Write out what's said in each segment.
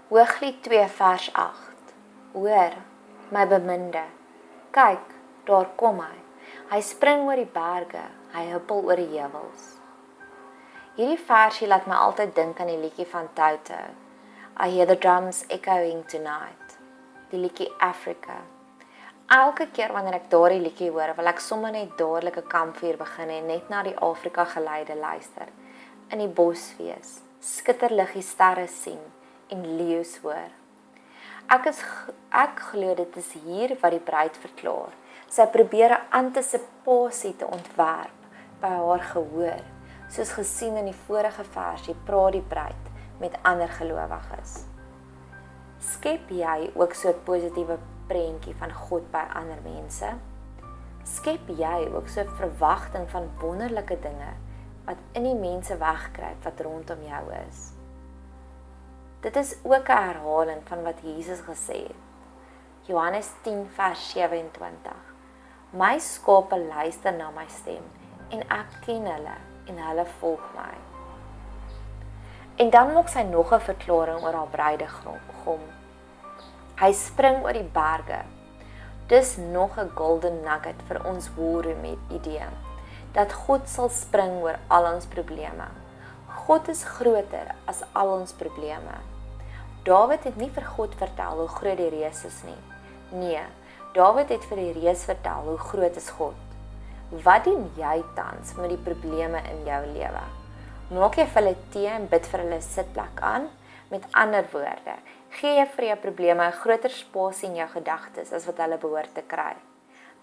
Hooglied 2 vers 8. Hoor, my beminde, kyk, daar kom hy. Hy spring oor die berge, hy huppel oor die heuwels. Hierdie versie laat my altyd dink aan die liedjie van Toto, I hear the drums echoing tonight, die liedjie Africa. Elke keer wanneer ek daardie liedjie hoor, wil ek sommer net dadelik 'n kampvuur begin en net na die Afrika geleide luister, in die bos wees, skitterliggie sterre sien en leeu's hoor. Ek glo dit is hier wat die bruid verklaar. Sy probeer 'n antisipasie te ontwerp by haar gehoor. Soos gesien in die vorige versie praat die bruid met ander gelowiges. Skep jy ook so 'n positiewe prentjie van God by ander mense? Skep jy ook so 'n verwagting van wonderlike dinge wat in die mense wegkruip wat rondom jou is? Dit is ook 'n herhaling van wat Jesus gesê het. Johannes 10 vers 27. My skape luister na my stem en ek ken hulle en hulle volg my. En dan maak sy nog 'n verklaring oor haar bruidegom. Hy spring oor die berge. Dis nog 'n golden nugget vir ons war room idee, dat God sal spring oor al ons probleme. God is groter as al ons probleme. Dawid het nie vir God vertel hoe groot die reus is nie. Nee, Dawid het vir die reus vertel hoe groot is God. Wat doen jy tans met die probleme in jou lewe? Maak jy vir hulle tee en bid vir hulle sitplek aan? Met ander woorde, gee jy vir jou probleme 'n groter spasie in jou gedagtes as wat hulle behoort te kry.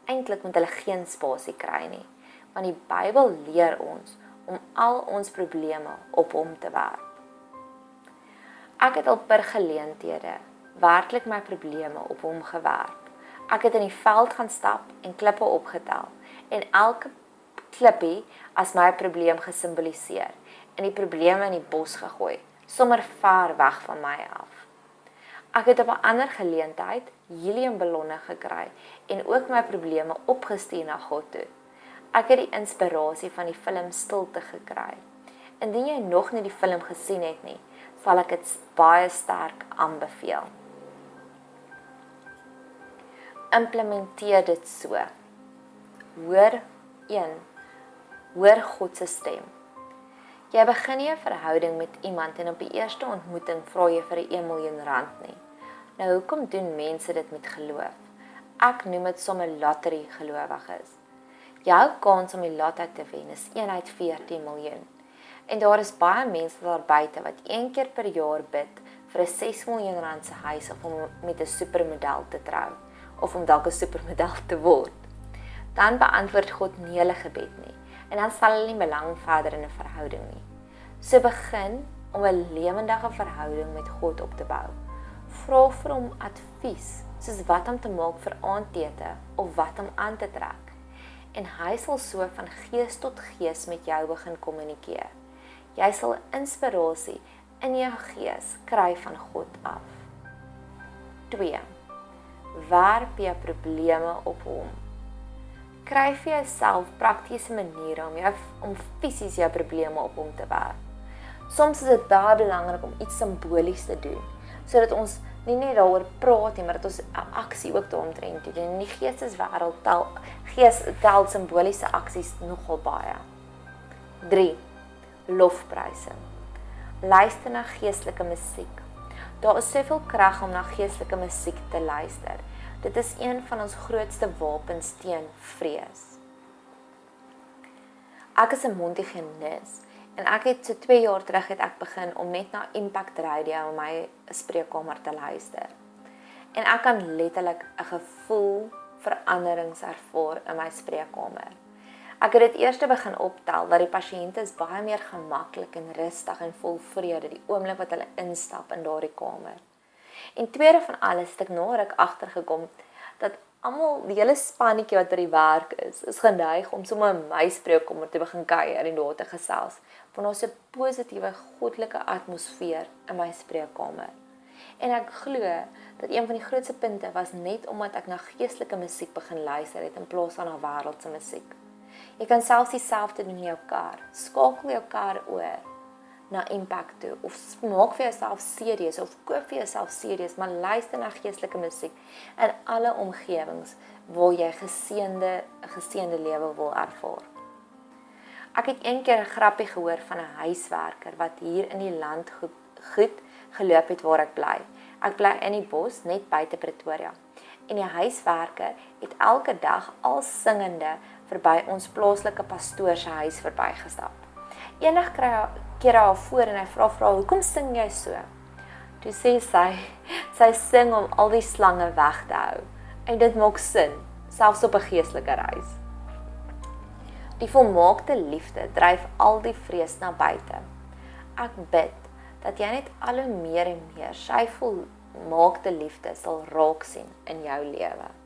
Eintlik moet hulle geen spasie kry nie, want die Bybel leer ons om al ons probleme op hom te werp. Ek het al per geleenthede werklik my probleme op hom gewerp. Ek het in die veld gaan stap en klippe opgetel en elke klippie as my probleem gesimboliseer en die probleme in die bos gegooi, sommer ver weg van my af. Ek het op 'n ander geleentheid heliumballonne gekry en ook my probleme opgestuur na God toe. Ek het die inspirasie van die film Stilte gekry. Indien jy nog nie die film gesien het nie, sal ek dit baie sterk aanbeveel. Implementeer dit so. Hoor 1. Hoor God se stem. Jy begin nie 'n verhouding met iemand en op die eerste ontmoeting vra jy vir 1 miljoen rand nie. Nou hoekom doen mense dit met geloof? Ek noem dit sommer lottery gelowiges. Jou kans om die lotto te wen is 1 uit 14 miljoen. En daar is baie mense daar buite wat 1 keer per jaar bid vir 'n 6 miljoen rand se huis of om met 'n supermodel te trou of om dalk 'n supermodel te word. Dan beantwoord God nie hulle gebed nie en dan sal hulle nie belang verder in 'n verhouding nie. So begin om 'n lewendige verhouding met God op te bou. Vra vir hom advies, soos wat om te maak vir aandete of wat om aan te trek. En hy sal so van gees tot gees met jou begin kommunikeer. Jy sal inspirasie in jou gees kry van God af. 2. Werp jou probleme op hom. Kry vir jouself praktiese maniere om fisies jou probleme op hom te werp. Soms is dit baie belangrik om iets simbolies te doen, sodat ons nie net daaroor praat nie, maar dat ons 'n aksie ook daaromtrent doen. In die geesteswêreld tel simboliese aksies nogal baie. 3. Lofpryse. Luister na geestelike musiek. Daar is soveel krag om na geestelike musiek te luister. Dit is een van ons grootste wapens teen vrees. Ek is 'n Montigenis en ek het so 2 jaar terug ek begin om net na Impact Radio in my spreekkamer te luister. En ek kan letterlik 'n gevoel veranderings ervaar in my spreekkamer. Ek het dit eers begin optel dat die pasiënte is baie meer gemaklik en rustig en vol vrede die oomblik wat hulle instap in daardie kamer. En tweede van alles het ek na ruk agtergekom dat almal, die hele spannetjie wat by die werk is geneig om sommer in my spreekkamer te begin kuier en daar te gesels. Want daar's 'n positiewe goddelike atmosfeer in my spreekkamer. En ek glo dat een van die grootste punte was net omdat ek na geestelike musiek begin luister het in plaas van na wêreldse musiek. Jy kan selfs dieselfde doen in jou kar. Skakel jou kar oor. na impact toe, of maak vir jouself CD's, of koop vir jouself CD's, maar luister na geestelike musiek in alle omgewings waar jy geseënde lewe wil ervaar. Ek het een keer 'n grappie gehoor van 'n huiswerker wat hier in die land goed geloop het waar ek bly. Ek bly in die bos net buite Pretoria. En die huiswerker het elke dag al singende verby ons plaaslike pastoor se huis verbygestap. Eendag keer haar voor en hy vra, hoekom sing jy so? Toe sê sy sing om al die slange weg te hou. En dit maak sin, selfs op 'n geestelike reis. Die volmaakte liefde dryf al die vrees na buite. Ek bid dat jy net al hoe meer en meer sy volmaakte liefde sal raak sien in jou lewe.